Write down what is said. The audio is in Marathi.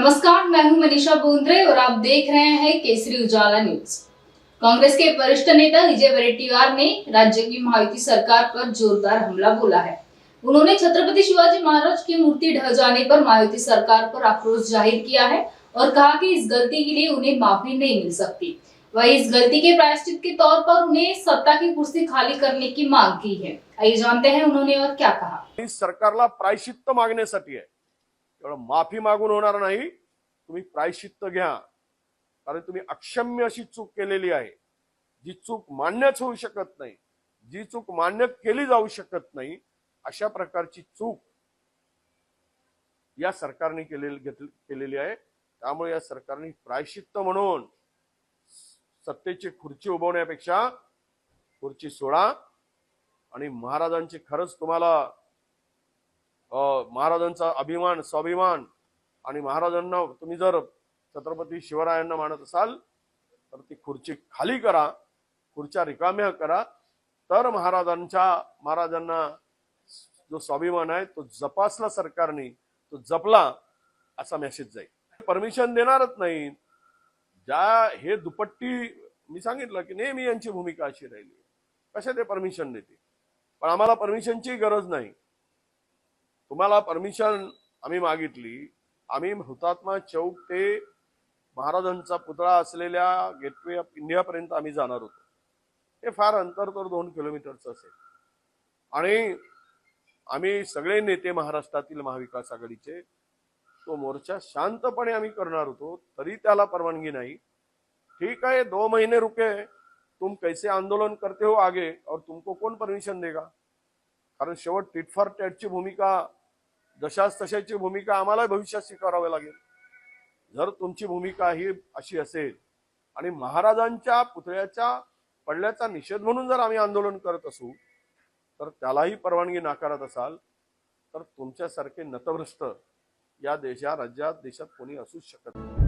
नमस्कार, मैं हूं मनीषा बोंद्रे और आप देख रहे हैं केसरी उजाला न्यूज। कांग्रेस के वरिष्ठ नेता विजय वडेट्टीवार ने राज्य की महायुति सरकार पर जोरदार हमला बोला है। उन्होंने छत्रपति शिवाजी महाराज की मूर्ति ढह जाने पर महायुति सरकार पर आक्रोश जाहिर किया है और कहा कि इस गलती के लिए उन्हें माफी नहीं मिल सकती। वही इस गलती के प्रायश्चित के तौर पर उन्हें सत्ता की कुर्सी खाली करने की मांग की है। आइए जानते हैं उन्होंने और क्या कहा। इस सरकारला प्रायश्चित्त मागण्यासाठी आहे, एवढं माफी मागून होणार नाही। तुम्ही प्रायश्चित्त घ्या, कारण तुम्ही अक्षम्य अशी चूक केलेली आहे, जी चूक मान्यच होऊ शकत नाही, जी चूक मान्य केली जाऊ शकत नाही, अशा प्रकारची चूक या सरकारने केलेली आहे। त्यामुळे या सरकारने प्रायश्चित्त म्हणून सत्तेची खुर्ची उभवण्यापेक्षा खुर्ची सोडा आणि महाराजांची खरंच तुम्हाला महाराजांचा अभिमान स्वाभिमान आणि महाराजांना तुम्ही जर छत्रपती शिवरायांना मानत असाल तर ती खुर्ची खाली करा, खुर्च्या रिकाम्या करा, तर महाराजांना जो स्वाभिमान आहे तो जपासला सरकारने, तो जपला असा मेसेज जाईल। परमिशन देणारच नाही। ज्या हे दुपट्टी मी सांगितलं की नेहमी यांची भूमिका अशी राहिली, कशा ते परमिशन देते, पण आम्हाला परमिशनची गरज नाही। तुम्हाला परमिशन आम्ही मागितली, आम्ही हुतात्मा चौक ते महाराजांचा पुतळा असलेल्या गेटवे ऑफ इंडिया पर्यंत आम्ही जाणार होतो। हे फार अंतर तर 2 किलोमीटरचं असेल आणि आम्ही सगळे नेते महाराष्ट्रातील महाविकास आघाडीचे तो मोर्चा शांतपणे आम्ही करणार होतो, तरी त्याला परवानगी नाही। ठीक है, 2 महीने रुके, तुम कैसे आंदोलन करते हो आगे और तुमको कौन परमिशन देगा? कारण शेवट टिट फॉर टॅटची भूमिका, जशाच तशाची भूमिका आम्हाला भविष्यात स्वीकारावी लागेल। जर तुमची भूमिका ही अशी असेल आणि महाराजांच्या पुतळ्याच्या पडल्याचा निषेध म्हणून जर आम्ही आंदोलन करत असू तर त्यालाही परवानगी नाकारत असाल तर तुमच्यासारखे नतभ्रष्ट या राज्यात देशात कोणी असूच शकत नाही।